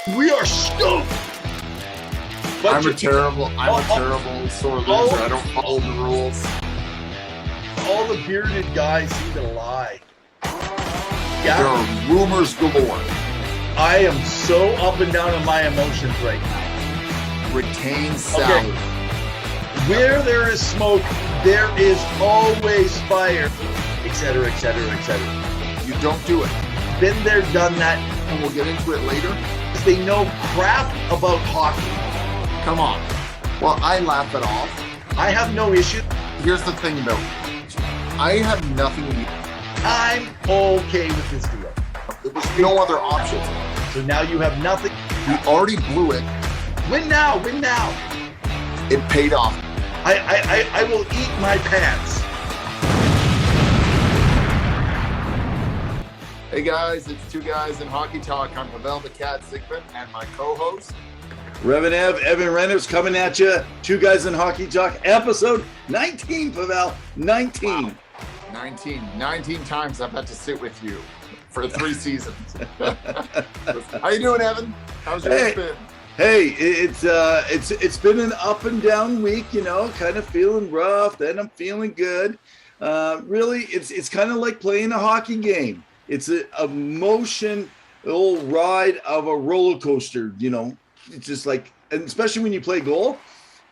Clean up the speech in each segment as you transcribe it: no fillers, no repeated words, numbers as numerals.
We are stoked. I'm a terrible sore loser. I don't follow the rules. All the bearded guys seem to lie. There are rumors galore. I am so up and down on my emotions right now. Retain salad. Okay. Where there is smoke, there is always fire, etc., etc., etc. You don't do it. Been there, done that. And we'll get into it later. They know crap about hockey. Come on. Well, I laugh it off. I have no issue. Here's the thing, though. I have nothing to do. I'm okay with this deal. There was no other option. So now you have nothing. We already blew it. Win now, win now. It paid off. I will eat my pants. Hey guys, it's Two Guys in Hockey Talk. I'm Pavel the Cat Zygmunt and my co-host Evan Renner's coming at you. Two Guys in Hockey Talk, episode 19, Pavel. 19. Wow. 19 times I've had to sit with you for 3 seasons. How you doing, Evan? How's your week been? Hey, it's been an up and down week, you know, kind of feeling rough, then I'm feeling good. Really, it's kind of like playing a hockey game. It's a emotional ride of a roller coaster, you know. It's just like, and especially when you play goal,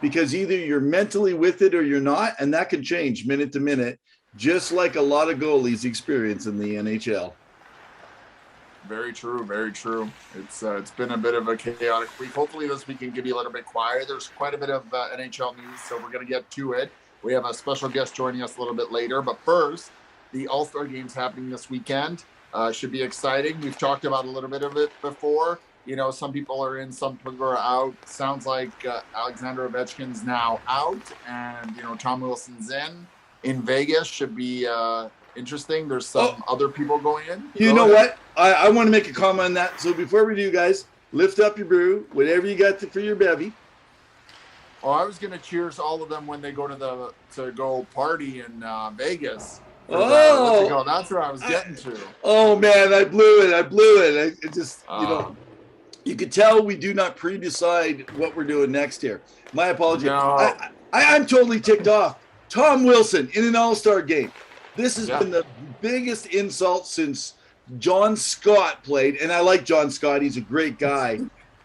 because either you're mentally with it or you're not, and that can change minute to minute, just like a lot of goalies experience in the NHL. Very true, very true. It's been a bit of a chaotic week. Hopefully this week can give you a little bit quieter. There's quite a bit of NHL news, so we're going to get to it. We have a special guest joining us a little bit later, but first, the All-Star Game's happening this weekend. Should be exciting. We've talked about a little bit of it before. You know, some people are in, some people are out. Sounds like Alexander Ovechkin's now out, and, you know, Tom Wilson's in Vegas. Should be interesting. There's some other people going in. You know what? I want to make a comment on that. So before we do, guys, lift up your brew, whatever you got for your bevy. Oh, I was going to cheers all of them when they go to go party in Vegas. That's where I was getting to. Oh man, I blew it. It just, you know, you could tell we do not pre-decide what we're doing next here. My apology. No. I'm totally ticked off. Tom Wilson in an All-Star game. This has been the biggest insult since John Scott played, and I like John Scott. He's a great guy.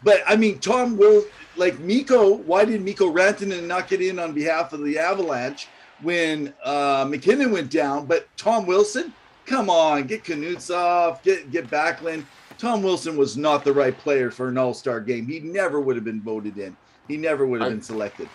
But, I mean, Tom will, like Mikko, why did Mikko Rantanen not get in on behalf of the Avalanche when McKinnon went down? But Tom Wilson, come on, get Kuznetsov, get Backlund. Tom Wilson was not the right player for an All-Star game. He never would have been voted in. He never would have been selected.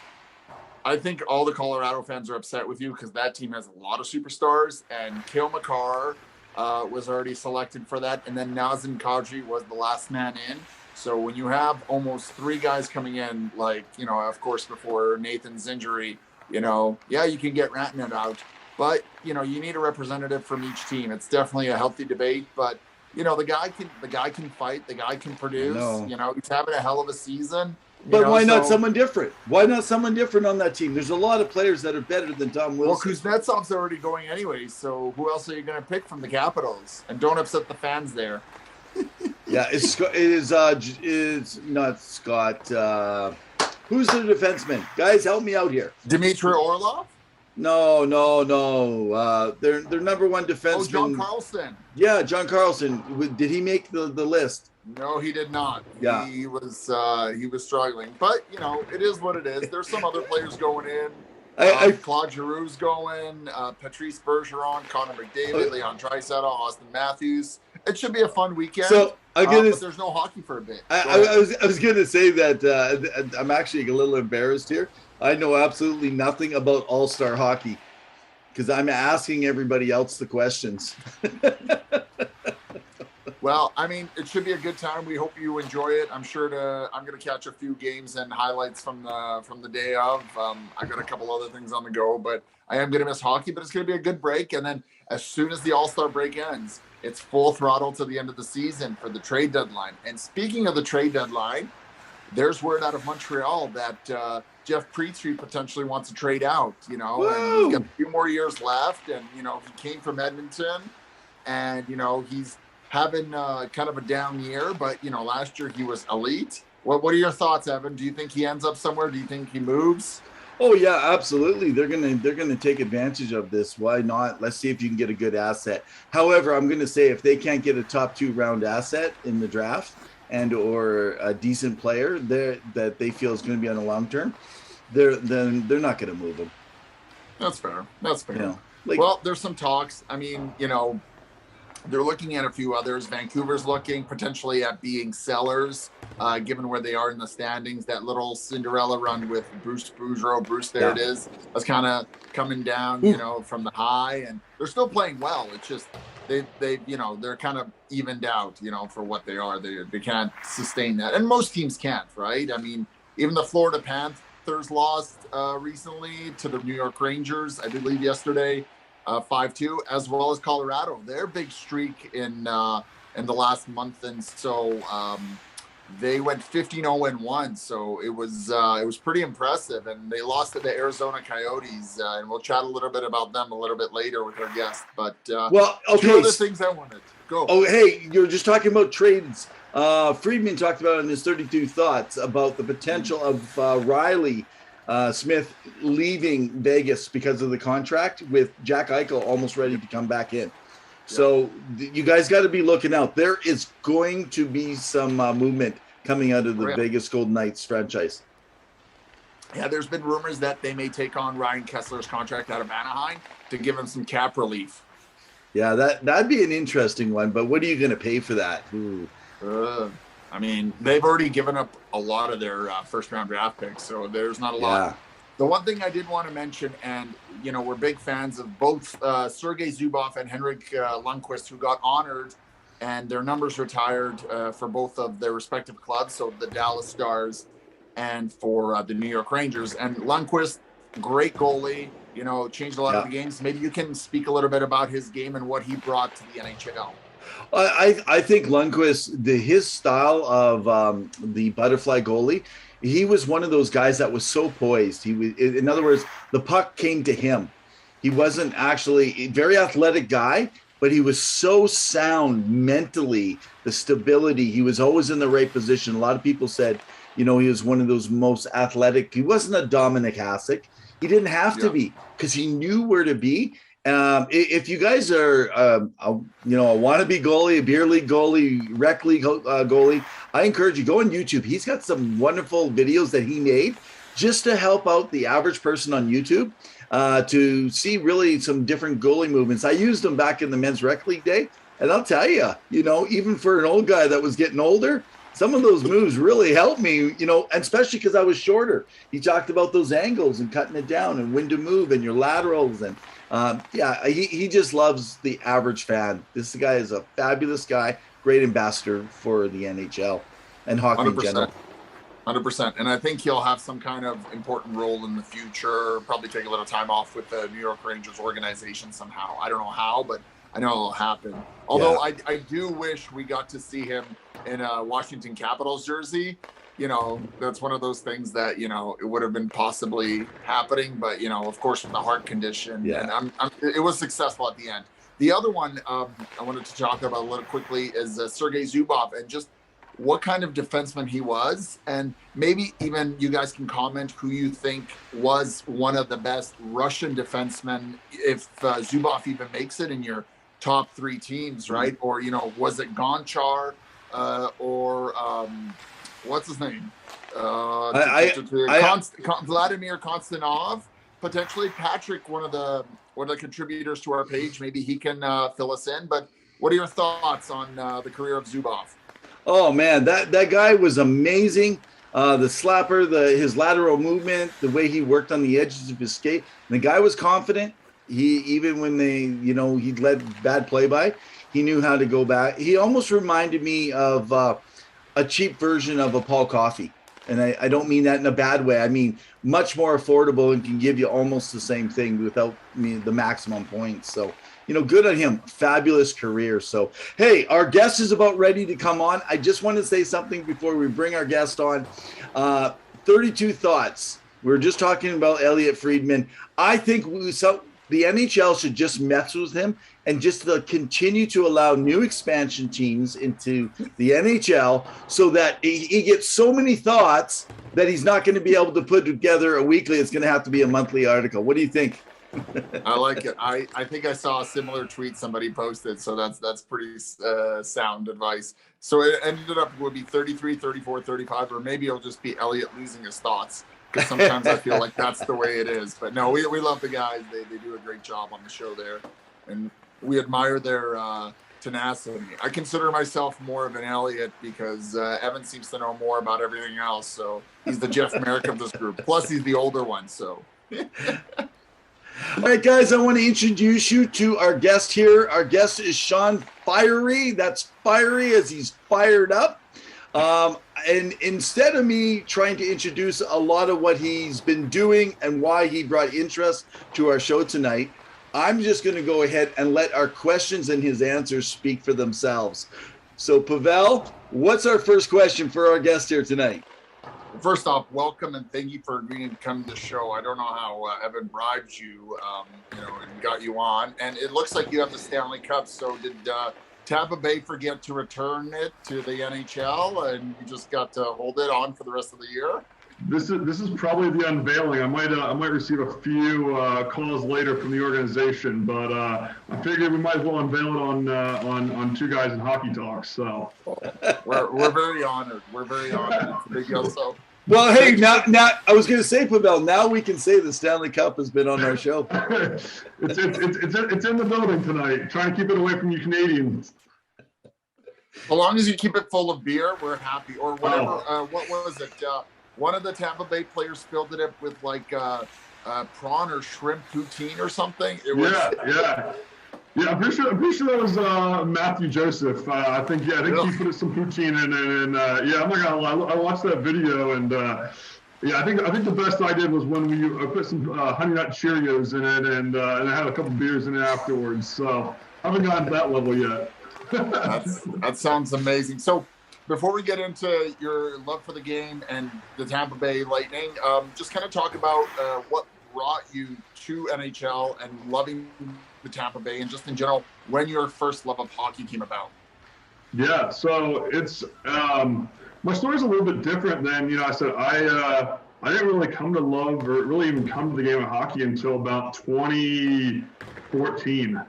I think all the Colorado fans are upset with you because that team has a lot of superstars, and Cale Makar was already selected for that, and then Nazem Kadri was the last man in. So when you have almost 3 guys coming in, like, you know, of course, before Nathan's injury, you know, yeah, you can get Rantanen out, but, you know, you need a representative from each team. It's definitely a healthy debate, but, you know, the guy can fight, the guy can produce. You know, he's having a hell of a season. But why not someone different? Why not someone different on that team? There's a lot of players that are better than Tom Wilson. Well, Kuznetsov's already going anyway, so who else are you going to pick from the Capitals? And don't upset the fans there. Yeah, it's not Scott. Who's the defenseman? Guys, help me out here. Dmitry Orlov? No. Their number one defenseman. Oh, John Carlson. Yeah, John Carlson. Did he make the list? No, he did not. Yeah. He was struggling. But, you know, it is what it is. There's some other players going in. Claude Giroux's going, Patrice Bergeron, Connor McDavid, Leon Draisaitl, Austin Matthews. It should be a fun weekend. So but there's no hockey for a bit. I was going to say that I'm actually a little embarrassed here. I know absolutely nothing about All-Star hockey because I'm asking everybody else the questions. Well, I mean, it should be a good time. We hope you enjoy it. I'm going to catch a few games and highlights from the day of. I got a couple other things on the go, but I am going to miss hockey, but it's going to be a good break. And then as soon as the All-Star break ends, it's full throttle to the end of the season for the trade deadline. And speaking of the trade deadline, there's word out of Montreal that Jeff Petrie potentially wants to trade out, you know, and he's got a few more years left. And, you know, he came from Edmonton and, you know, he's having kind of a down year, but last year he was elite. What are your thoughts, Evan? Do you think he ends up somewhere? Do you think he moves? Oh yeah, absolutely. They're gonna take advantage of this. Why not? Let's see if you can get a good asset. However, I'm gonna say if they can't get a top 2 round asset in the draft and or a decent player there that they feel is going to be on a long term, then they're not going to move them. That's fair. That's fair. Like, well, there's some talks. I mean, they're looking at a few others. Vancouver's looking potentially at being sellers, given where they are in the standings. That little Cinderella run with Bruce Boudreau, it is. That's kind of coming down, from the high, and they're still playing well. It's just they're kind of evened out, for what they are. They can't sustain that, and most teams can't, right? I mean, even the Florida Panthers lost recently to the New York Rangers, I believe yesterday. 5-2, as well as Colorado. Their big streak in the last month, and so they went 15-0-1. So it was pretty impressive, and they lost to the Arizona Coyotes. And we'll chat a little bit about them a little bit later with our guest. But two other things I wanted. Go. Oh, hey, you're just talking about trades. Friedman talked about in his 32 thoughts about the potential of Riley Smith leaving Vegas because of the contract, with Jack Eichel almost ready to come back in. So you guys got to be looking out. There is going to be some movement coming out of the Vegas Golden Knights franchise. Yeah, there's been rumors that they may take on Ryan Kessler's contract out of Anaheim to give him some cap relief. Yeah, that'd be an interesting one. But what are you going to pay for that? I mean, they've already given up a lot of their first-round draft picks, so there's not a lot. The one thing I did want to mention, and, we're big fans of both Sergei Zubov and Henrik Lundqvist, who got honored and their numbers retired for both of their respective clubs, so the Dallas Stars and for the New York Rangers. And Lundqvist, great goalie, changed a lot of the games. Maybe you can speak a little bit about his game and what he brought to the NHL. I think Lundqvist, his style of the butterfly goalie, he was one of those guys that was so poised. He was, in other words, the puck came to him. He wasn't actually a very athletic guy, but he was so sound mentally, the stability. He was always in the right position. A lot of people said, he was one of those most athletic. He wasn't a Dominic Hasek. He didn't have to be, because he knew where to be. If you guys are, a wannabe goalie, a beer league goalie, rec league goalie, I encourage you, go on YouTube. He's got some wonderful videos that he made just to help out the average person on YouTube to see really some different goalie movements. I used them back in the men's rec league day, and I'll tell you, even for an old guy that was getting older, some of those moves really helped me, and especially because I was shorter. He talked about those angles and cutting it down and when to move and your laterals. And he just loves the average fan. This guy is a fabulous guy, great ambassador for the NHL and hockey 100%. In general. 100%. And I think he'll have some kind of important role in the future, probably take a little time off with the New York Rangers organization somehow. I don't know how, but I know it'll happen. Although I do wish we got to see him in a Washington Capitals jersey. That's one of those things that, it would have been possibly happening, but, of course, with the heart condition. Yeah. And it was successful at the end. The other one I wanted to talk about a little quickly is Sergei Zubov, and just what kind of defenseman he was. And maybe even you guys can comment who you think was one of the best Russian defensemen, if Zubov even makes it in your top 3 teams, right? Or, was it Gonchar or what's his name? Vladimir Konstantinov, potentially. Patrick, one of the contributors to our page. Maybe he can fill us in. But what are your thoughts on the career of Zubov? Oh man, that guy was amazing. The slapper, his lateral movement, the way he worked on the edges of his skate. And the guy was confident. He, even when he'd let bad play by, he knew how to go back. He almost reminded me of a cheap version of a Paul Coffey. And I don't mean that in a bad way. I mean, much more affordable and can give you almost the same thing without the maximum points. So, good on him. Fabulous career. So, hey, our guest is about ready to come on. I just want to say something before we bring our guest on. 32 thoughts. We were just talking about Elliot Friedman. I think the NHL should just mess with him and just continue to allow new expansion teams into the NHL so that he gets so many thoughts that he's not going to be able to put together a weekly. It's going to have to be a monthly article. What do you think? I like it. I think I saw a similar tweet somebody posted, so that's pretty sound advice. So it ended up would be 33, 34, 35, or maybe it'll just be Elliot losing his thoughts, because sometimes I feel like that's the way it is. But no, we love the guys. They do a great job on the show there, and we admire their tenacity. I consider myself more of an Elliot because Evan seems to know more about everything else, so he's the Jeff Merrick of this group. Plus, he's the older one, so... All right, guys, I want to introduce you to our guest here. Our guest is Sean Fiery. That's fiery as he's fired up. And instead of me trying to introduce a lot of what he's been doing and why he brought interest to our show tonight, I'm just going to go ahead and let our questions and his answers speak for themselves. So, Pavel, what's our first question for our guest here tonight? First off, welcome and thank you for agreeing to come to the show. I don't know how Evan bribed you, and got you on. And it looks like you have the Stanley Cup. So did Tampa Bay forget to return it to the NHL, and you just got to hold it on for the rest of the year? This is probably the unveiling. I might receive a few calls later from the organization, but I figured we might as well unveil it on Two Guys in Hockey Talk. So we're very honored. We're very honored. It's a big deal. So well, hey, now I was going to say, Pavel, now we can say the Stanley Cup has been on our show. it's in the building tonight. Trying to keep it away from you Canadians. As long as you keep it full of beer, we're happy. Or whatever. What was it? One of the Tampa Bay players filled it up with like prawn or shrimp poutine or something. It was, yeah. I'm pretty sure that was Matthew Joseph. I think he put some poutine in it, and I'm not gonna lie. I watched that video, and I think the best I did was when we put some Honey Nut Cheerios in it, and I had a couple beers in it afterwards. So I haven't gotten to that level yet. That sounds amazing. So, before we get into your love for the game and the Tampa Bay Lightning, just kind of talk about what brought you to NHL and loving the Tampa Bay, and just in general, when your first love of hockey came about. Yeah, so it's my story's a little bit different than I said. I didn't really come to love or really even come to the game of hockey until about 2014.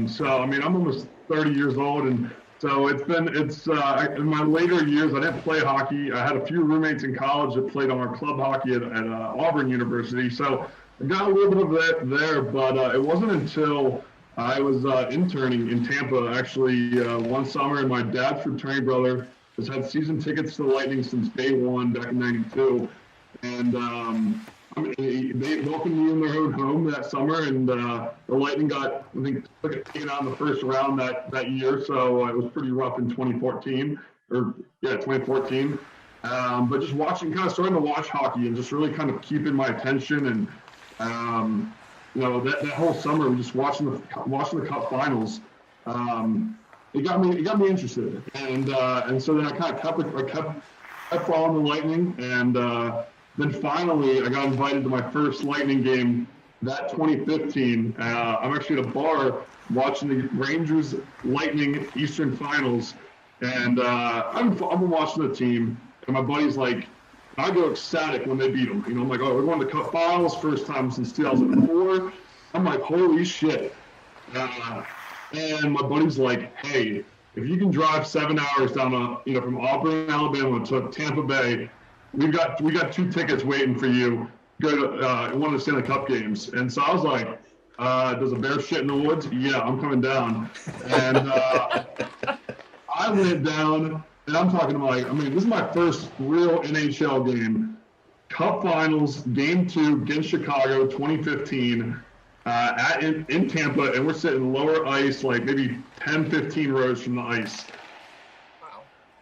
So I mean, I'm almost 30 years old, and so it's in my later years, I didn't play hockey. I had a few roommates in college that played on our club hockey at Auburn University. So I got a little bit of that there, but it wasn't until I was interning in Tampa, actually, one summer, and my dad's fraternity brother has had season tickets to the Lightning since day one back in '92. And they welcomed me in their own home that summer, and the Lightning got, I think, taken out in the first round that year, so it was pretty rough in 2014. But just starting to watch hockey and just really kind of keeping my attention, and that whole summer, just watching the Cup finals, it got me interested, and so then I kind of kept following the Lightning, and then finally, I got invited to my first Lightning game that 2015. I'm actually at a bar watching the Rangers Lightning Eastern Finals, and I've been watching the team, and my buddy's like, I go ecstatic when they beat them. I'm like, oh, we won the Cup Finals first time since 2004. I'm like, holy shit. And my buddy's like, hey, if you can drive 7 hours down from Auburn, Alabama to Tampa Bay, we got 2 tickets waiting for you. Go to one of the Stanley Cup games. And so I was like, does a bear shit in the woods? Yeah, I'm coming down. And I went down, and I'm talking about, this is my first real NHL game. Cup Finals, Game 2 against Chicago, 2015, in Tampa, and we're sitting lower ice, like maybe 10, 15 rows from the ice.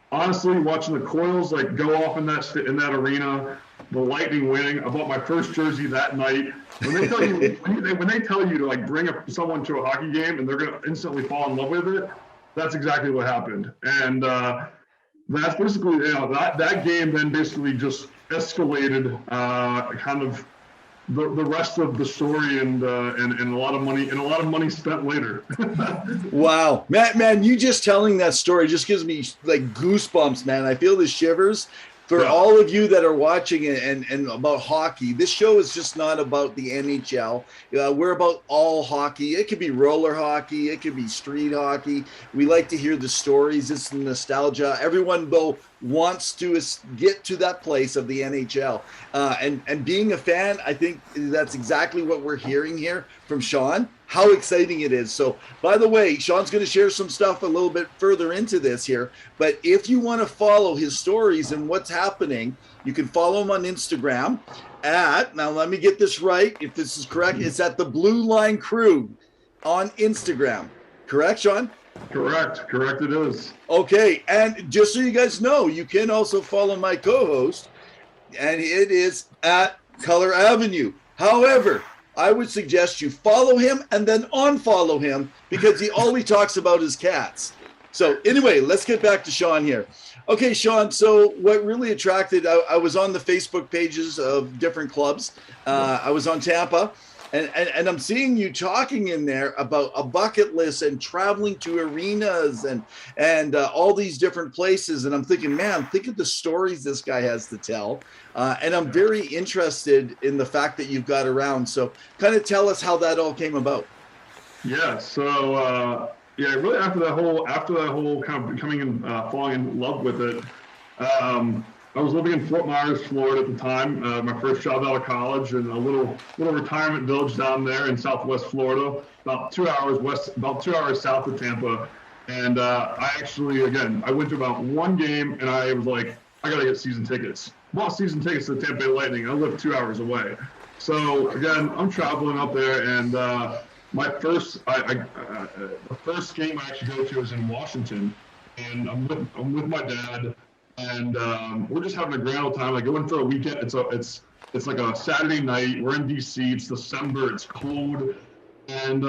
Honestly, watching the Coils go off in that arena, the Lightning winning. I bought my first jersey that night. When they tell you to bring someone to a hockey game and they're gonna instantly fall in love with it, that's exactly what happened. And that's basically that game then basically just escalated kind of the rest of the story and a lot of money spent later. Wow, man, you just telling that story just gives me like goosebumps, man. I feel the shivers. For all of you that are watching and about hockey, this show is just not about the NHL. We're about all hockey. It could be roller hockey. It could be street hockey. We like to hear the stories. It's the nostalgia. Everyone, though, wants to get to that place of the NHL. And being a fan, I think that's exactly what we're hearing here from Sean. How exciting it is. So, by the way, Sean's going to share some stuff a little bit further into this here. But if you want to follow his stories and what's happening, you can follow him on Instagram now let me get this right. If this is correct, it's at the Blue Line Crew on Instagram. Correct, Sean? Correct it is. Okay, and just so you guys know, you can also follow my co-host, and it is at Color Avenue. However, I would suggest you follow him and then unfollow him because all he talks about is cats. So anyway, let's get back to Sean here. Okay, Sean, so what really attracted, I was on the Facebook pages of different clubs. I was on Tampa, and I'm seeing you talking in there about a bucket list and traveling to arenas and all these different places. And I'm thinking, man, think of the stories this guy has to tell. And I'm very interested in the fact that you've got around. So kind of tell us how that all came about. Yeah. So, really after that whole kind of becoming falling in love with it, I was living in Fort Myers, Florida at the time. My first job out of college in a little retirement village down there in Southwest Florida, about 2 hours south of Tampa. And I went to about one game and I was like, I got to get season tickets. Bought season tickets to the Tampa Bay Lightning. I live 2 hours away. So again, I'm traveling up there, and the first game I actually go to is in Washington, and I'm with my dad, and we're just having a grand old time. I go in for a weekend. It's like a Saturday night. We're in DC. It's December. It's cold, and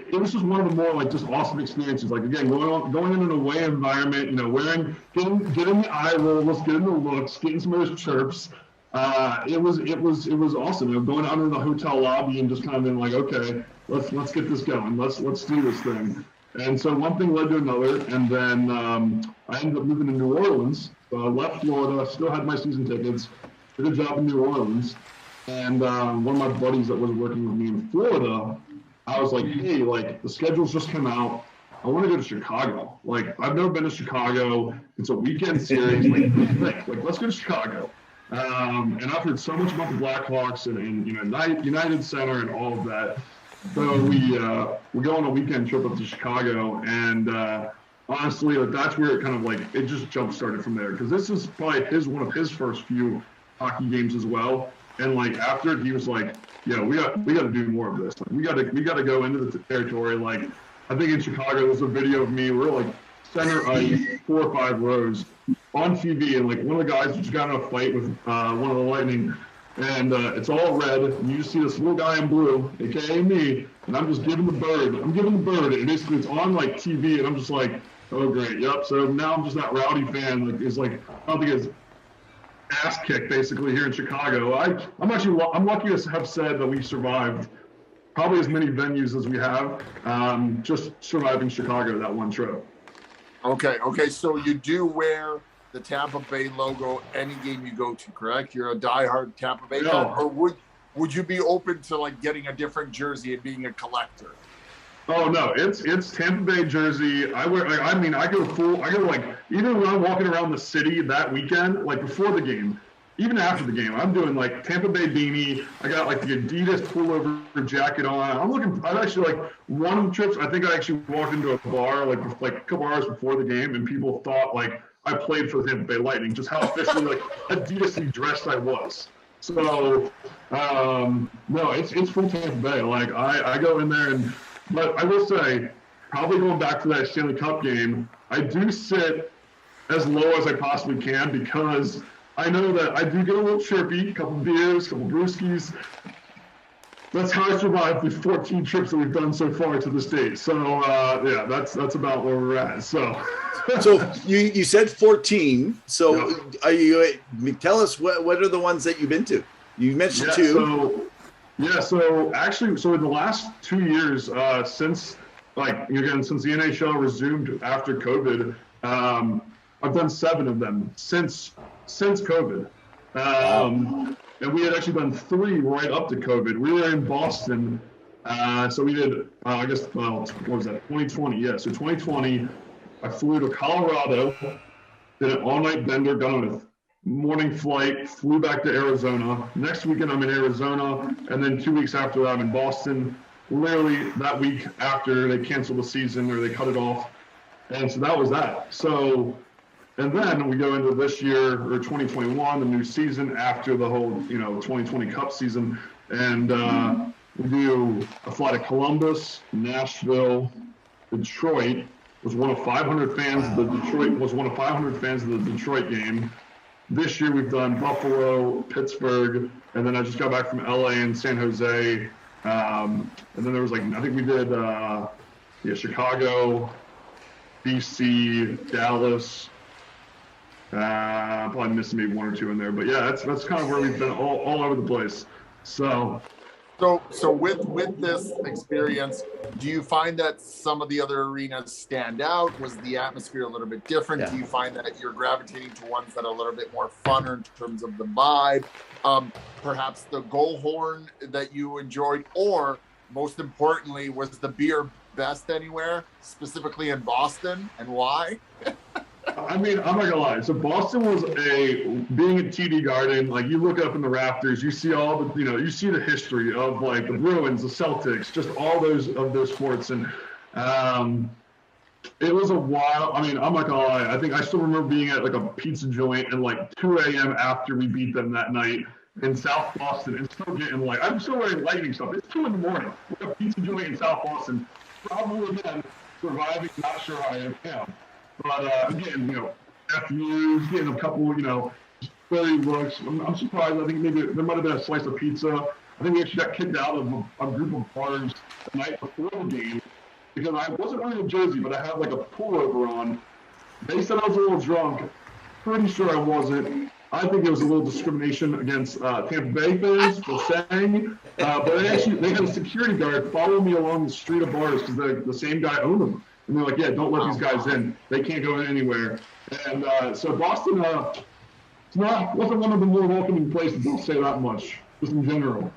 it was just one of the more like just awesome experiences. Like again, going in an away environment, getting the eye rolls, getting the looks, getting some of those chirps. It was awesome. Going out into the hotel lobby and just kind of being like, okay, let's get this going. Let's do this thing. And so one thing led to another, and then I ended up moving to New Orleans. So I left Florida, still had my season tickets, did a job in New Orleans, and one of my buddies that was working with me in Florida, I was like, hey, like the schedules just came out. I want to go to Chicago. Like I've never been to Chicago. It's a weekend series. Like let's go to Chicago. And I've heard so much about the Blackhawks and United Center and all of that. So we go on a weekend trip up to Chicago, and honestly, that's where it kind of like it just jump started from there, because this is probably one of his first few hockey games as well. And like after it, he was like, "Yeah, we got to do more of this. Like, we got to go into the territory." Like I think in Chicago, there's a video of me. We're like center ice, 4 or 5 rows on TV, and like one of the guys just got in a fight with one of the Lightning, and it's all red, and you just see this little guy in blue, aka me, and I'm just giving the bird. And basically it's on like TV, and I'm just like, oh great, yep. So now I'm just that rowdy fan. Like is like I don't think it's ass kicked basically here in Chicago. I'm lucky to have said that we survived probably as many venues as we have, just surviving Chicago that one trip. Okay. So you do wear the Tampa Bay logo any game you go to, correct? You're a diehard Tampa Bay fan, or would you be open to like getting a different jersey and being a collector? Oh no, it's Tampa Bay jersey. I wear. I go like even when I'm walking around the city that weekend, like before the game, even after the game, I'm doing like Tampa Bay beanie. I got like the Adidas pullover jacket on. I've actually like one of the trips. I think I actually walked into a bar like a couple hours before the game, and people thought like I played for the Tampa Bay Lightning. Just how officially like Adidas-y dressed I was. So no, it's full Tampa Bay. Like I go in there but I will say, probably going back to that Stanley Cup game, I do sit as low as I possibly can, because I know that I do get a little chirpy, a couple beers, a couple brewskis. That's how I survived the 14 trips that we've done so far to the States. So yeah, that's about where we're at. So you said 14. So yeah. are you tell us what are the ones that you've been to? You mentioned two. So actually, so in the last 2 years, since the NHL resumed after COVID, I've done 7 of them since COVID. And we had actually done 3 right up to COVID. We were in Boston, so we did, what was that, 2020? Yeah, so 2020, I flew to Colorado, did an all-night bender, got on a morning flight, flew back to Arizona. Next weekend, I'm in Arizona, and then 2 weeks after that, I'm in Boston. Literally that week after they canceled the season or they cut it off. And so that was that. So, and then we go into this year, or 2021, the new season after the whole, 2020 Cup season. And we do a flight to Columbus, Nashville, Detroit. Was one of 500 fans. Was one of 500 fans of the Detroit game. This year we've done Buffalo, Pittsburgh, and then I just got back from LA and San Jose. And then there was I think we did Chicago, DC, Dallas. Probably missing maybe 1 or 2 in there, but yeah, that's kind of where we've been all over the place. So with this experience, do you find that some of the other arenas stand out? Was the atmosphere a little bit different? Yeah. Do you find that you're gravitating to ones that are a little bit more funner in terms of the vibe? Perhaps the goal horn that you enjoyed, or most importantly, was the beer best anywhere, specifically in Boston, and why? I mean, I'm not gonna lie. So Boston was being at TD Garden, you look up in the rafters, you see all the, you see the history of the Bruins, the Celtics, just all of those sports. And it was a while. I mean, I'm not gonna lie. I think I still remember being at a pizza joint at 2 a.m. after we beat them that night in South Boston and still getting I'm still wearing Lightning stuff. It's 2 a.m. We're at a pizza joint in South Boston. Probably again, surviving, not sure how I am. But again, FUs, getting a couple, 30 looks. I'm surprised. I think maybe there might have been a slice of pizza. I think we actually got kicked out of a group of bars the night before the game because I wasn't wearing a jersey, but I had a pullover on. They said I was a little drunk. Pretty sure I wasn't. I think it was a little discrimination against Tampa Bay fans for saying. But they had a security guard follow me along the street of bars because the same guy owned them. And they're yeah, don't let these guys in. They can't go in anywhere. And so Boston wasn't one of the more welcoming places, I'll say that much, just in general.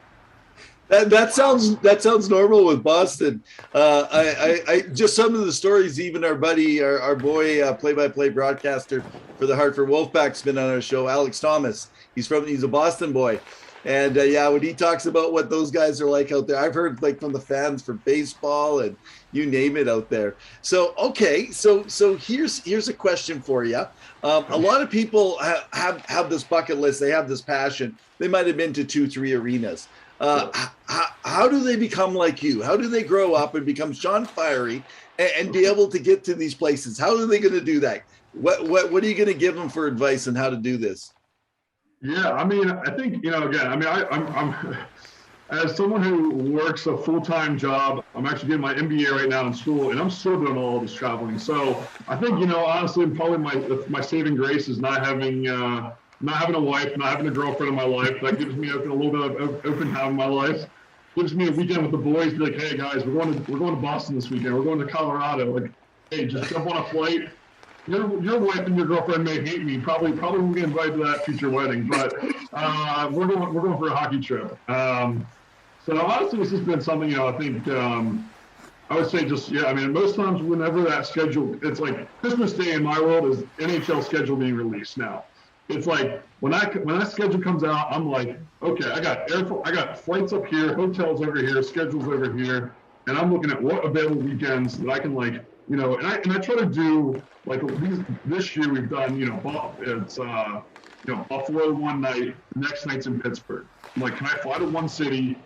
That sounds normal with Boston. I just some of the stories, even our buddy, our boy, play-by-play broadcaster for the Hartford Wolfpack's been on our show, Alex Thomas. He's a Boston boy. And when he talks about what those guys are like out there, I've heard from the fans for baseball and you name it out there. So, okay. So here's a question for you. A lot of people have this bucket list. They have this passion. They might've been to 2-3 arenas. How do they become like you? How do they grow up and become Sean Fiery and be able to get to these places? How are they going to do that? What are you going to give them for advice on how to do this? Yeah, I mean, I think, again, I mean, I'm as someone who works a full-time job, I'm actually getting my MBA right now in school, and I'm still doing all this traveling. So I think, honestly, probably my saving grace is not having a wife, not having a girlfriend in my life. That gives me a little bit of open time in my life. Gives me a weekend with the boys. Be like, hey guys, we're going to Boston this weekend. We're going to Colorado. Hey, just jump on a flight. Your wife and your girlfriend may hate me. Probably won't get invited to that future wedding. But we're going for a hockey trip. So honestly, this has been something. I think I would say I mean, most times whenever that schedule, it's Christmas Day in my world is NHL schedule being released now. It's when that schedule comes out, I'm okay, I got flights up here, hotels over here, schedules over here, and I'm looking at what available weekends that I can and I try to do this year we've done it's Buffalo one night, next night's in Pittsburgh. I'm can I fly to one city,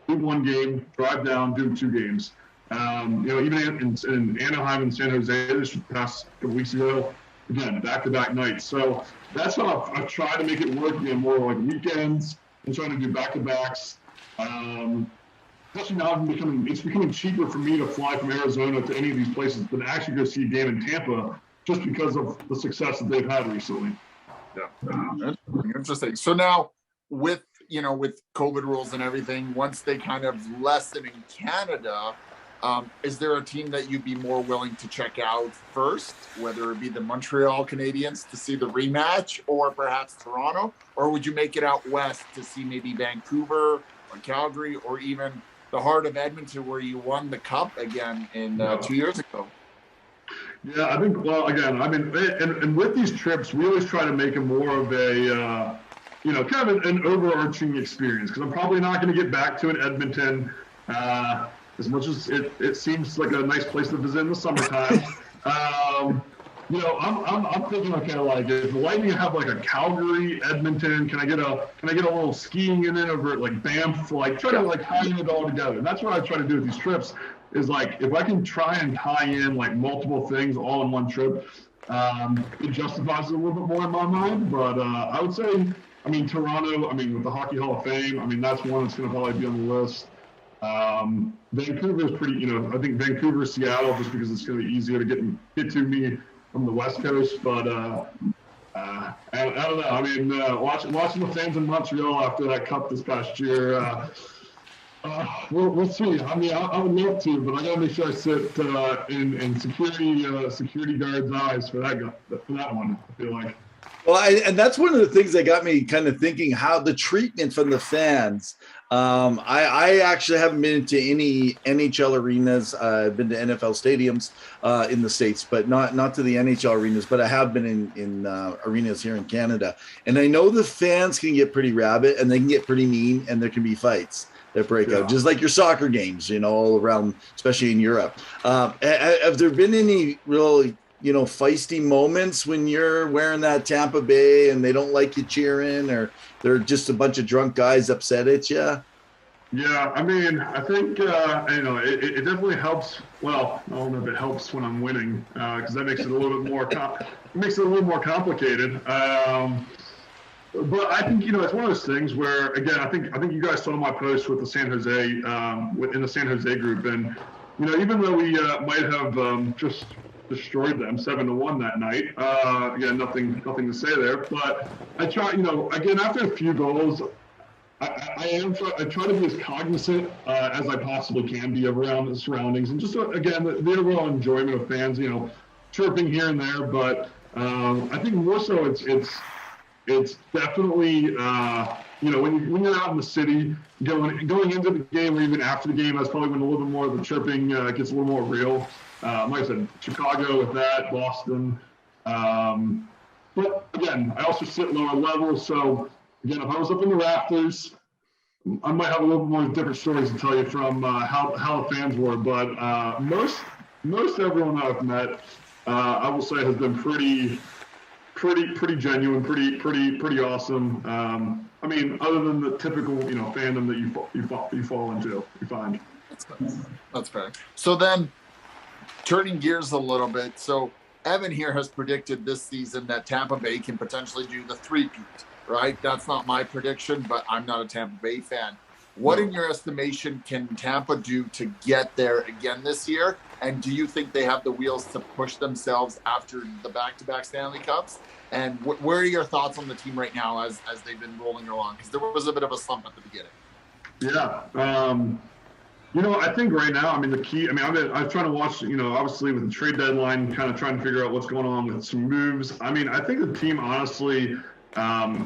do one game, drive down, do 2 games? Even in Anaheim and San Jose this past couple weeks ago, again, back-to-back nights. So that's how I've tried to make it work, more weekends and trying to do back-to-backs. Especially now it's becoming cheaper for me to fly from Arizona to any of these places than actually go see a game in Tampa just because of the success that they've had recently. Yeah, interesting. So now with with COVID rules and everything, once they kind of lessen in Canada, is there a team that you'd be more willing to check out first, whether it be the Montreal Canadiens to see the rematch, or perhaps Toronto, or would you make it out west to see maybe Vancouver or Calgary, or even the heart of Edmonton where you won the cup again in 2 years ago? Yeah, I think, well, again, I mean, and with these trips, we always try to make it more of a, kind of an overarching experience, because I'm probably not going to get back to an Edmonton as much as it seems like a nice place to visit in the summertime. I'm thinking, okay, like if the Lightning have like a Calgary, Edmonton, can I get a little skiing in it over at like Banff, like try to like tie it all together. And that's what I try to do with these trips, is like if I can try and tie in like multiple things all in one trip, it justifies it a little bit more in my mind. But I would say, I mean, Toronto, I mean, with the Hockey Hall of Fame, I mean, that's one that's going to probably be on the list. Vancouver is pretty, I think Vancouver, Seattle, just because it's going to be easier to get to me from the West Coast. But I don't know. I mean, watching the fans in Montreal after that cup this past year, we'll see. I mean, I would love to, but I got to make sure I sit in security guards' eyes for that one, I feel like. Well, and that's one of the things that got me kind of thinking how the treatment from the fans. I actually haven't been to any NHL arenas. I've been to NFL stadiums in the States, but not to the NHL arenas. But I have been in arenas here in Canada. And I know the fans can get pretty rabid and they can get pretty mean, and there can be fights that break out, just like your soccer games, all around, especially in Europe. Have there been any really feisty moments when you're wearing that Tampa Bay and they don't like you cheering, or they're just a bunch of drunk guys upset at you? Yeah, I mean, I think, it definitely helps. Well, I don't know if it helps when I'm winning, because that makes it a little bit more complicated. But I think, it's one of those things where, again, I think you guys saw my post with the San Jose, in the San Jose group. And, even though we might have just destroyed them 7-1 that night. Again, nothing to say there. But I try, again, after a few goals, I try to be as cognizant as I possibly can be around the surroundings, and just again the overall enjoyment of fans, chirping here and there. But I think more so it's definitely when you're out in the city, going into the game or even after the game, that's probably when a little bit more of the chirping gets a little more real. Like I said, Chicago with that, Boston. But again, I also sit lower level. So again, if I was up in the rafters, I might have a little bit more different stories to tell you from how the fans were. But most everyone that I've met, I will say, has been pretty genuine, pretty awesome. I mean, other than the typical fandom that you fall into, you find. That's fair. So then, turning gears a little bit, so Evan here has predicted this season that Tampa Bay can potentially do the three-peat, right? That's not my prediction, but I'm not a Tampa Bay fan. What, in your estimation, can Tampa do to get there again this year? And do you think they have the wheels to push themselves after the back-to-back Stanley Cups? And where are your thoughts on the team right now as they've been rolling along? Because there was a bit of a slump at the beginning. Yeah. I think right now, I mean, the key, I mean, I'm trying to watch, obviously with the trade deadline, kind of trying to figure out what's going on with some moves. I mean, I think the team, honestly,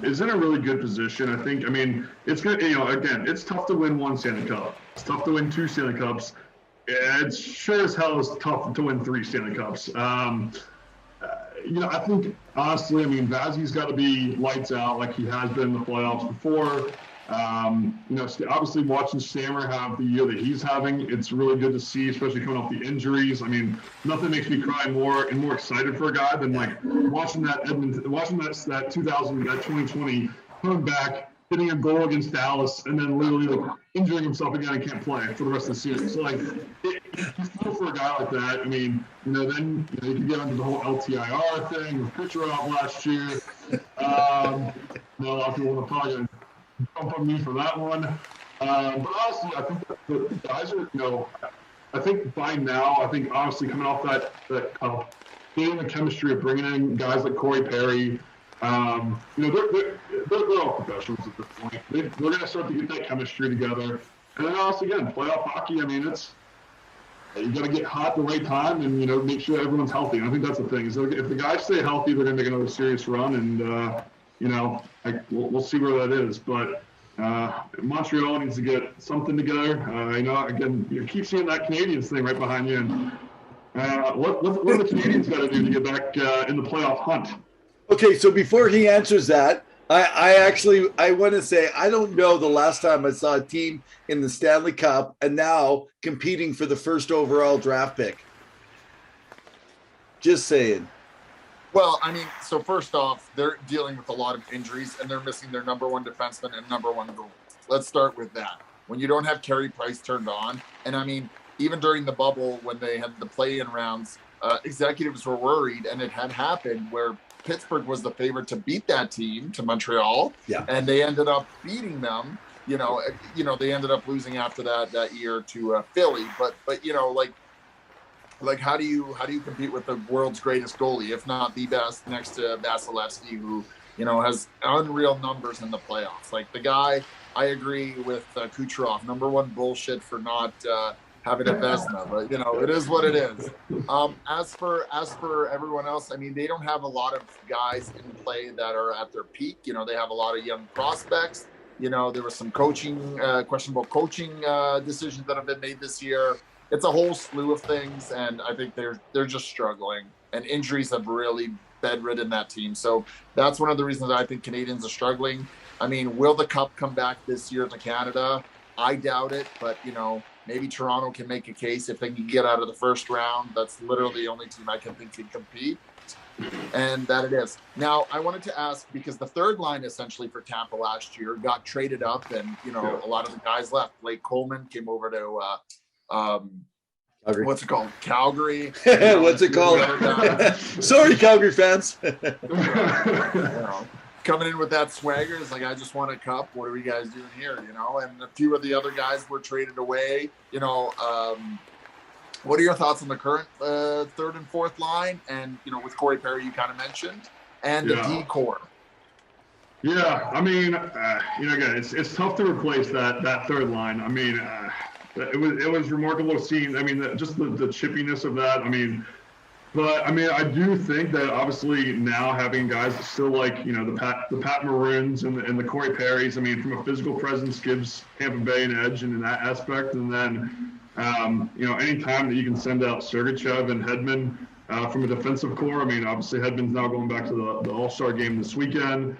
is in a really good position. I think, I mean, it's going to, again, it's tough to win one Stanley Cup. It's tough to win two Stanley Cups. It's sure as hell is tough to win three Stanley Cups. I think, honestly, I mean, Vazzy's got to be lights out like he has been in the playoffs before. Obviously watching Stammer have the year that he's having, it's really good to see, especially coming off the injuries. I mean, nothing makes me cry more and more excited for a guy than like watching that 2020 coming back, hitting a goal against Dallas, and then literally like injuring himself again and can't play for the rest of the series. So like, you feel for a guy like that. I mean, then you can get into the whole LTIR thing with Kucherov last year. A lot of people want to probably jump on me for that one. But honestly, I think the guys are, I think by now, honestly coming off that cup, getting the chemistry of bringing in guys like Corey Perry, They're all professionals at this point. They're going to start to get that chemistry together. And then also, again, playoff hockey, I mean, you got to get hot the right time and, make sure everyone's healthy. And I think that's the thing. Is if the guys stay healthy, they're going to make another serious run. And, we'll see where that is. But Montreal needs to get something together. Again, you keep seeing that Canadiens thing right behind you. And what do the Canadiens got to do to get back in the playoff hunt? Okay, so before he answers that, I want to say I don't know the last time I saw a team in the Stanley Cup and now competing for the first overall draft pick. Just saying. Well, I mean, so first off, they're dealing with a lot of injuries and they're missing their number one defenseman and number one goalie. Let's start with that. When you don't have Carey Price turned on, and I mean, even during the bubble when they had the play-in rounds, executives were worried, and it had happened where Pittsburgh was the favorite to beat that team, to Montreal, and they ended up beating them. They ended up losing after that year to Philly. But how do you compete with the world's greatest goalie, if not the best, next to Vasilevsky, who has unreal numbers in the playoffs? Like, the guy, I agree with Kucherov, number one bullshit for not having a Vezina, but it is what it is. As for everyone else, I mean, they don't have a lot of guys in play that are at their peak. They have a lot of young prospects. There was some questionable coaching decisions that have been made this year. It's a whole slew of things, and I think they're just struggling, and injuries have really bedridden that team. So that's one of the reasons I think Canadians are struggling. I mean, will the Cup come back this year to Canada? I doubt it, but maybe Toronto can make a case if they can get out of the first round. That's literally the only team I can think can compete, and that it is. Now, I wanted to ask, because the third line essentially for Tampa last year got traded up, and a lot of the guys left. Blake Coleman came over to Calgary. What's it called? Calgary. What's it called? Sorry, Calgary fans. Coming in with that swagger, it's like, I just want a cup. What are we guys doing here? And a few of the other guys were traded away. What are your thoughts on the current third and fourth line? And with Corey Perry, you kind of mentioned, and the D core. Yeah, I mean, again, it's tough to replace that third line. I mean, it was remarkable to see. I mean, just the chippiness of that. I mean. But I mean, I do think that obviously now having guys still like the Pat Maroons and the Corey Perrys, I mean, from a physical presence gives Tampa Bay an edge in that aspect. And then any time that you can send out Sergachev and Hedman from a defensive core, I mean, obviously Hedman's now going back to the All-Star game this weekend.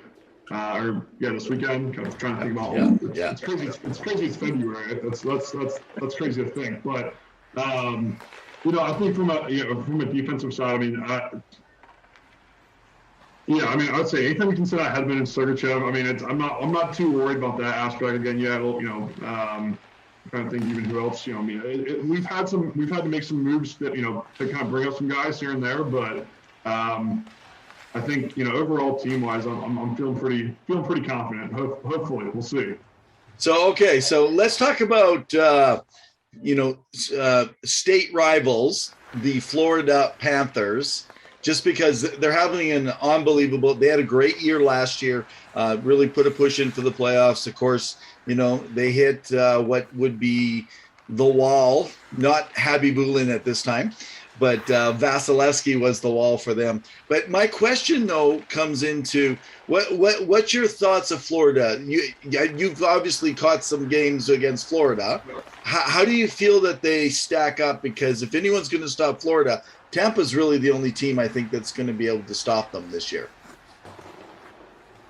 This weekend. Kind of trying to think about. It's crazy. It's crazy. It's February. That's crazy to think, but. I think from a defensive side, I mean, I would say anytime we can send out Hedman and Sergachev, I mean, I'm not too worried about that aspect. Again, I'm trying to think even who else. We've had to make some moves that to kind of bring up some guys here and there, but I think overall team wise, I'm feeling pretty confident. Hopefully, we'll see. So let's talk about. State rivals, the Florida Panthers, just because they're having they had a great year last year, really put a push in for the playoffs. Of course, they hit what would be the wall, not Khabibulin at this time, but Vasilevsky was the wall for them. But my question, though, comes into what's your thoughts of Florida? You've obviously caught some games against Florida. How do you feel that they stack up? Because if anyone's going to stop Florida, Tampa's really the only team I think that's going to be able to stop them this year.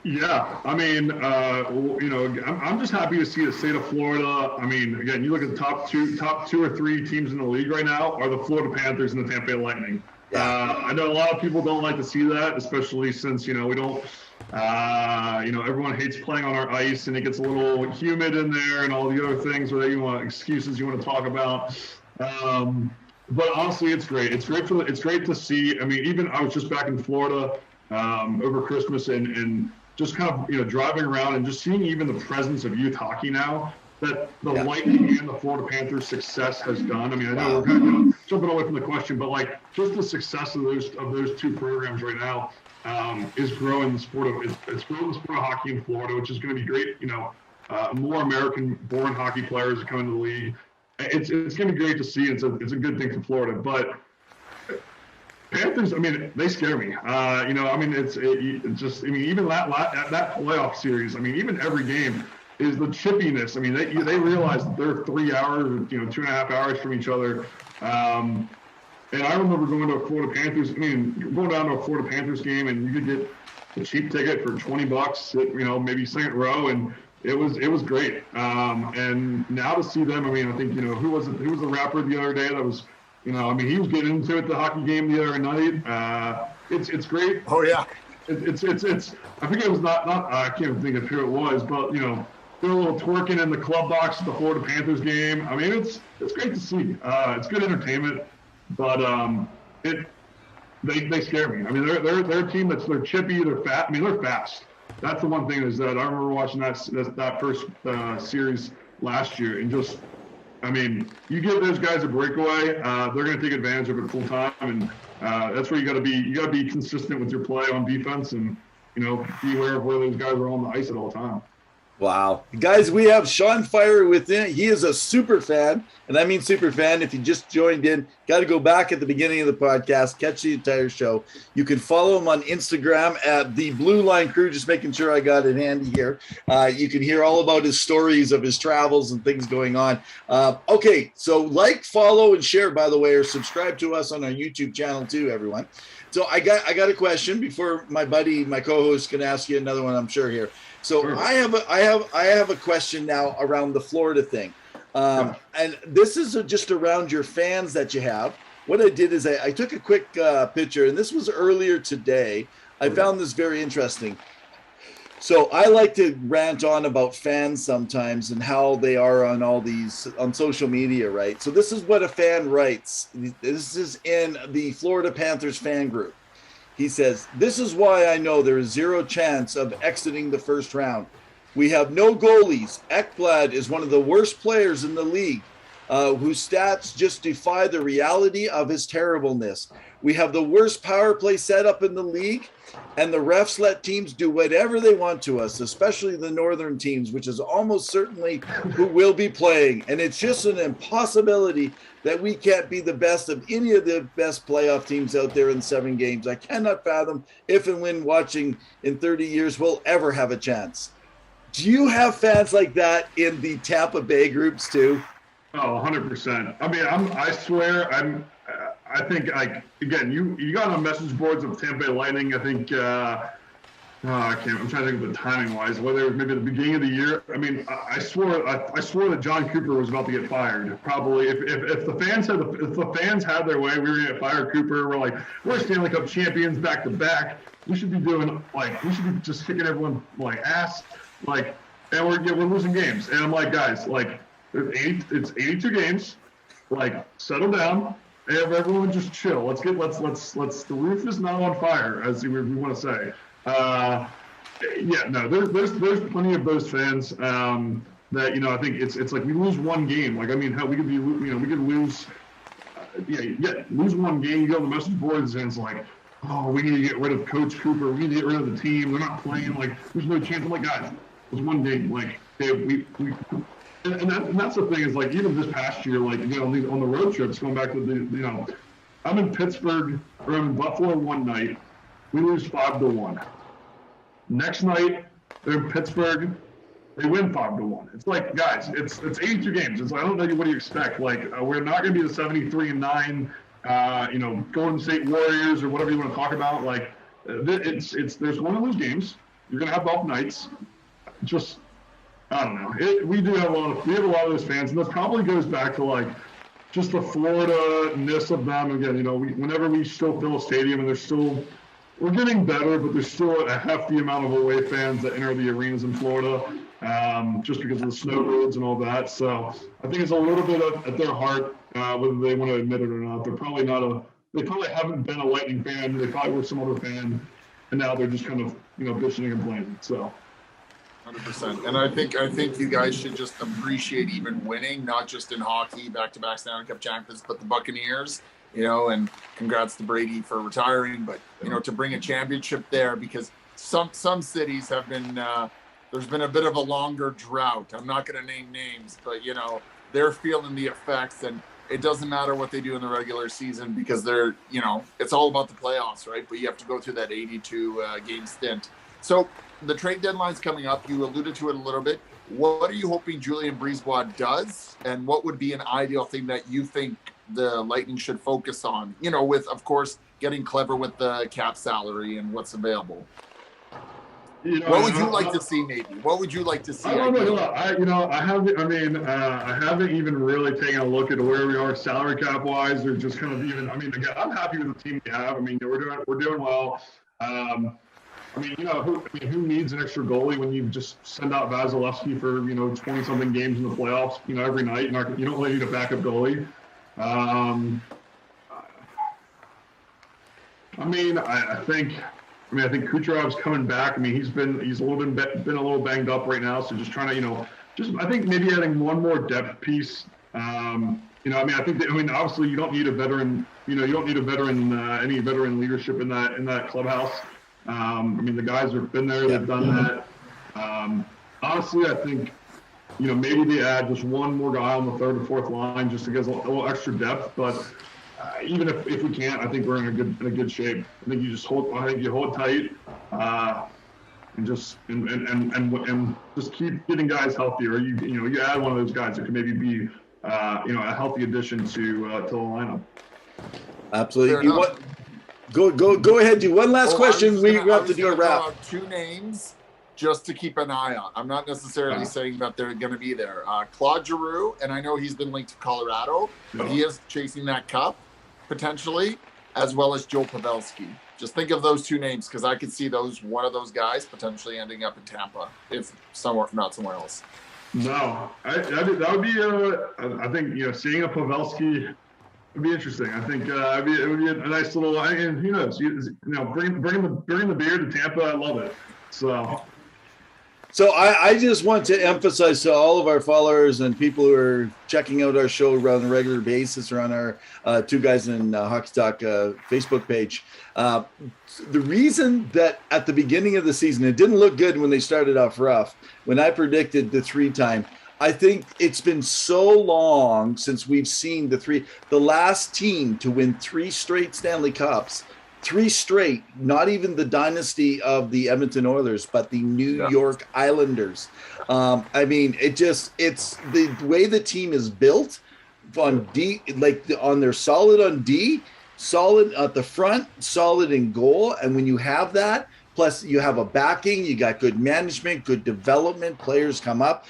Yeah, I mean, I'm just happy to see the state of Florida. I mean, again, you look at the top two or three teams in the league right now are the Florida Panthers and the Tampa Bay Lightning. Yeah. I know a lot of people don't like to see that, especially since we don't. Everyone hates playing on our ice, and it gets a little humid in there, and all the other things or excuses you want to talk about. But honestly, it's great. It's great to see. I mean, even I was just back in Florida over Christmas and just kind of driving around and just seeing even the presence of youth hockey now. that the Lightning and the Florida Panthers success has done. I mean, I know we're kind of jumping away from the question, but like just the success of those two programs right now is growing the sport of it's growing the sport of hockey in Florida, which is going to be great. You know, more American-born hockey players are coming to the league. It's going to be great to see. It's a good thing for Florida, but Panthers, I mean, they scare me. You know, I mean, it's just, I mean, even that playoff series, I mean, even every game is the chippiness. I mean, they realize that they're 3 hours, you know, 2.5 hours from each other. And I remember going to a Florida Panthers, going down to a Florida Panthers game, and you could get a cheap ticket for $20, you know, maybe second row, and it was great. And now to see them, I mean, I think, you know, who was the rapper the other day that was, you know, I mean, he was getting into it the hockey game the other night. It's great. Oh yeah. It's I think it was not I can't think of who it was, but you know, they're a little twerking in the club box at the Florida Panthers game. I mean, it's great to see. It's good entertainment, but they scare me. I mean, they're a team they're chippy, they're fat. I mean, they're fast. That's the one thing is that I remember watching that first series last year, and just, I mean, you give those guys a breakaway, they're going to take advantage of it full time, and that's where you got to be. You got to be consistent with your play on defense, and you know, be aware of where those guys are on the ice at all time. Wow. Guys, we have Sean Fire within. He is a super fan, and I mean super fan. If you just joined in, got to go back at the beginning of the podcast, catch the entire show. You can follow him on Instagram at the Blue Line Crew, just making sure I got it handy here. You can hear all about his stories of his travels and things going on. Okay, so like, follow, and share, by the way, or subscribe to us on our YouTube channel too, everyone. So I got a question before my co-host can ask you another one, I'm sure here. So sure. I have a question now around the Florida thing, and this is just around your fans that you have. What I did is I took a quick picture, and this was earlier today. I found this very interesting. So I like to rant on about fans sometimes and how they are on social media, right? So this is what a fan writes. This is in the Florida Panthers fan group. He says, "This is why I know there is zero chance of exiting the first round. We have no goalies. Ekblad is one of the worst players in the league, whose stats just defy the reality of his terribleness. We have the worst power play setup in the league, and the refs let teams do whatever they want to us, especially the northern teams, which is almost certainly who will be playing. And it's just an impossibility that we can't be the best of any of the best playoff teams out there in 7 games. I cannot fathom if and when watching in 30 years we'll ever have a chance." Do you have fans like that in the Tampa Bay groups too? Oh, 100%. I mean, I think, like, again, you got on message boards of Tampa Bay Lightning. I think, I'm trying to think of the timing wise, whether it was maybe the beginning of the year. I mean, I swore that John Cooper was about to get fired. Probably if the fans had their way, we were gonna get fired Cooper. We're Stanley Cup champions back to back. We should be be just kicking everyone ass, and we're losing games. And I'm like, guys, it's 82 games. Settle down. Everyone just chill. Let's the roof is not on fire, as we want to say. There's plenty of those fans that, you know, I think it's like we lose one game. I mean, we could be, you know, we could lose one game. You go on the message boards and it's like, oh, we need to get rid of Coach Cooper. We need to get rid of the team. They're not playing. There's no chance. I'm like, guys, there's one game. And that's the thing is, even this past year, you know, on the road trips, going back to you know, I'm in Pittsburgh or I'm in Buffalo one night, we lose 5-1. Next night, they're in Pittsburgh, they win 5-1. It's like, guys, it's 82 games. It's I don't know what do you expect. We're not going to be the 73-9, you know, Golden State Warriors or whatever you want to talk about. There's one of those games. You're going to have off nights. Just, I don't know. We have a lot of those fans, and that probably goes back to just the Florida-ness of them. Again, you know, whenever we still fill a stadium, and we're getting better, but there's still a hefty amount of away fans that enter the arenas in Florida, just because of the snow roads and all that. So I think it's a little bit at their heart, whether they want to admit it or not. They probably haven't been a Lightning fan. They probably were some other fan, and now they're just kind of, you know, bitching and complaining. So. 100%. And I think you guys should just appreciate even winning, not just in hockey, back-to-back Stanley Cup champions, but the Buccaneers, and congrats to Brady for retiring, but, to bring a championship there, because some cities have been, there's been a bit of a longer drought. I'm not going to name names, but, they're feeling the effects, and it doesn't matter what they do in the regular season because they're, it's all about the playoffs, right? But you have to go through that 82 game stint. So the trade deadline's coming up. You alluded to it a little bit. What are you hoping Julien Brisebois does? And what would be an ideal thing that you think the Lightning should focus on? With, of course, getting clever with the cap salary and what's available. What would you like to see, maybe? What would you like to see? I haven't even really taken a look at where we are salary cap wise, or just kind of even. Again, I'm happy with the team we have. We're doing well. Who needs an extra goalie when you just send out Vasilevsky for 20 something games in the playoffs, every night? You don't really need a backup goalie. I think Kucherov's coming back. He's been a little banged up right now. So just trying to, I think maybe adding one more depth piece. Obviously you don't need a veteran. You don't need any veteran leadership in that clubhouse. The guys have been there. They've done that. Honestly, I think, maybe they add just one more guy on the third or fourth line just to get a little extra depth. But even if we can't, I think we're in a good shape. I think you hold tight, and just keep getting guys healthy. Or you add one of those guys that could maybe be a healthy addition to the lineup. Absolutely. Go ahead. Do one last question. We have to do a wrap. Two names just to keep an eye on. I'm not necessarily saying that they're going to be there. Claude Giroux, and I know he's been linked to Colorado, but he is chasing that cup potentially, as well as Joe Pavelski. Just think of those two names, because I could see one of those guys potentially ending up in Tampa, if not somewhere else. No, that would be. I think seeing a Pavelski would be interesting. I think it would be a nice little. And who knows? Bringing the beer to Tampa, I love it. So I just want to emphasize to all of our followers and people who are checking out our show on a regular basis or on our Two Guys in Hockey Talk Facebook page. The reason that at the beginning of the season, it didn't look good when they started off rough, when I predicted the 3-time, I think it's been so long since we've seen the last team to win 3 straight Stanley Cups. 3 straight, not even the dynasty of the Edmonton Oilers, but the New York Islanders. It's the way the team is built on D, on their solid on D, solid at the front, solid in goal. And when you have that, plus you have a backing, you got good management, good development, players come up.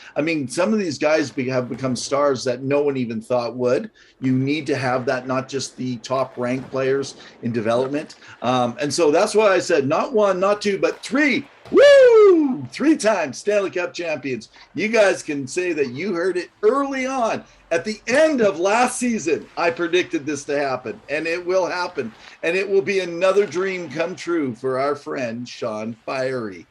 Some of these guys have become stars that no one even thought would. You need to have that, not just the top ranked players in development. And so that's why I said not 1, not 2, but 3. Woo! 3-time Stanley Cup champions. You guys can say that you heard it early on. At the end of last season, I predicted this to happen, and it will happen. And it will be another dream come true for our friend Sean Fiery.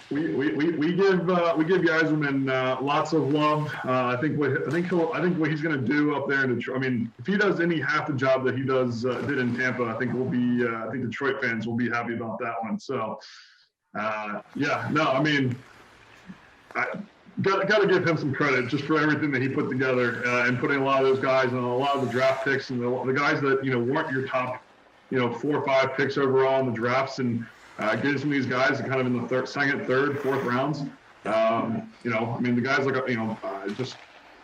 We give Yzerman lots of love. I think what he's going to do up there in Detroit. If he does half the job that he did in Tampa, I think Detroit fans will be happy about that one. So, Got to give him some credit just for everything that he put together and putting a lot of those guys and a lot of the draft picks and the guys that weren't your top 4 or 5 picks overall in the drafts, and getting some of these guys kind of in the second, third, fourth rounds. The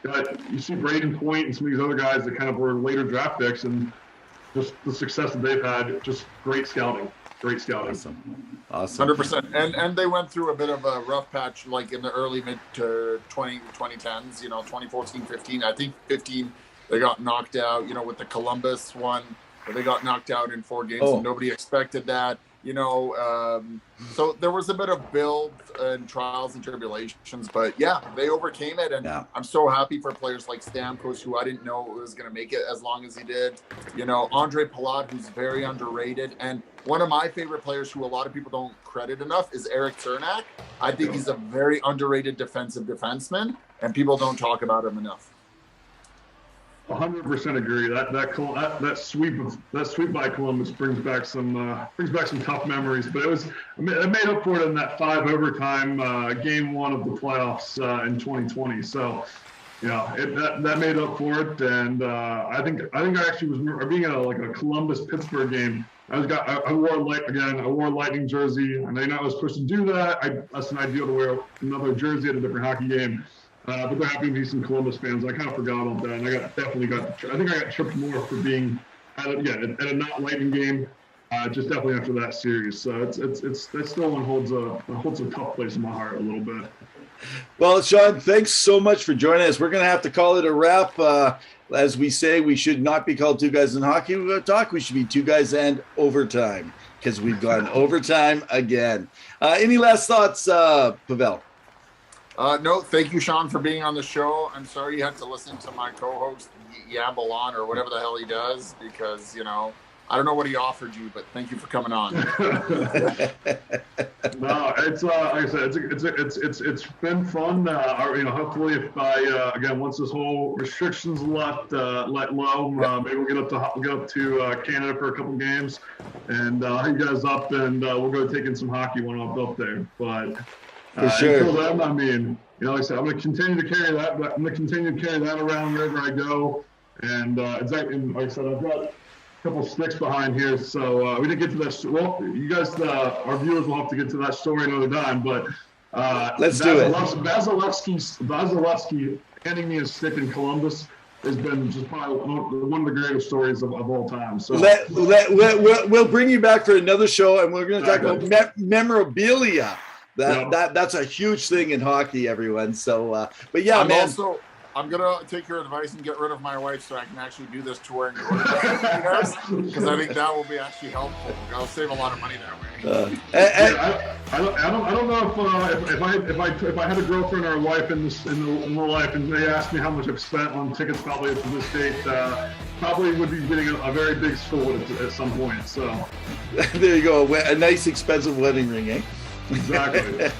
guys you see Braden Point and some of these other guys that kind of were later draft picks, and just the success that they've had. Just great scouting. Awesome. 100%. And they went through a bit of a rough patch, like in the early mid to 2010s, 2014, 15. I think 15, they got knocked out, with the Columbus one, where they got knocked out in 4 games, and nobody expected that. So there was a bit of build and trials and tribulations, but yeah, they overcame it. And I'm so happy for players like Stamkos, who I didn't know was going to make it as long as he did. Andre Palat, who's very underrated. And one of my favorite players who a lot of people don't credit enough is Eric Cernak. I think he's a very underrated defensive defenseman, and people don't talk about him enough. 100% agree. That sweep by Columbus brings back some tough memories. But it made up for it in that 5 overtime game 1 of the playoffs in 2020. So that made up for it. And I think I actually was being at a Columbus Pittsburgh game. I wore a Lightning jersey, and I know I was supposed to do that. That's an idea to wear another jersey at a different hockey game. But there happened to be some Columbus fans. I kind of forgot about that, and I think I got tripped more for being at a not Lightning game, just definitely after that series. So that still one holds a tough place in my heart a little bit. Well, Sean, thanks so much for joining us. We're going to have to call it a wrap. As we say, we should not be called Two Guys in Hockey Talk. We should be Two Guys and Overtime, because we've gone overtime again. Any last thoughts, Pavel? No, thank you, Sean, for being on the show. I'm sorry you had to listen to my co-host yamble on, or whatever the hell he does, because I don't know what he offered you, but thank you for coming on. No, it's like I said, it's been fun. Hopefully, if once this whole restrictions let low, maybe we'll get up to Canada for a couple games, and hit you guys up, and we'll go take in some hockey when I'm up there. But for sure. Until then, I mean, like I said, I'm going to continue to carry that. I'm going to continue to carry that around wherever I go. And exactly, like I said, I've got a couple sticks behind here. So we didn't get to that. Well, you guys, our viewers will have to get to that story another time. But let's do it. Vasilevsky handing me a stick in Columbus has been just probably one of the greatest stories of all time. So we'll bring you back for another show, and we're going to talk about memorabilia. That's a huge thing in hockey, everyone. So, but yeah, I'm gonna take your advice and get rid of my wife so I can actually do this touring because I think that will be actually helpful. I'll save a lot of money that way. I don't know if I had a girlfriend or a wife in real life, and they asked me how much I've spent on tickets probably to this date, probably would be getting a very big score at some point. So there you go, a nice expensive wedding ring, eh? Exactly.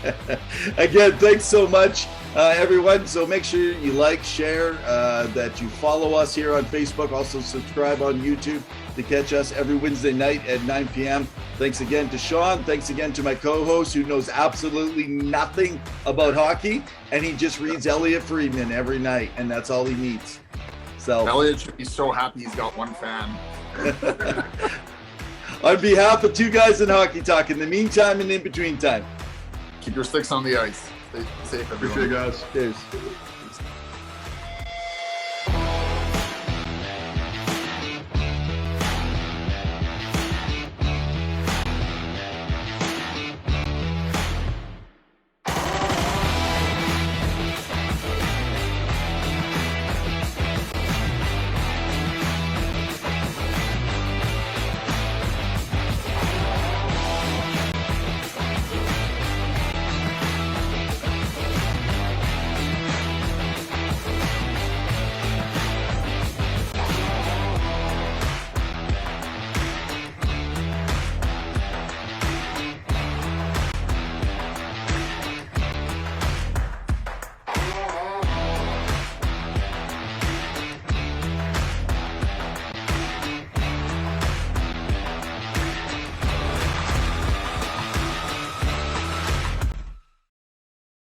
Again, thanks so much, everyone. So make sure you like, share, that you follow us here on Facebook. Also subscribe on YouTube to catch us every Wednesday night at 9 p.m. Thanks again to Sean. Thanks again to my co-host, who knows absolutely nothing about hockey, and he just reads Elliot Friedman every night, and that's all he needs. So Elliot should be so happy he's got one fan. On behalf of Two Guys in Hockey Talk, in the meantime and in between time, keep your sticks on the ice. Stay safe, everyone. Appreciate it, guys. Cheers.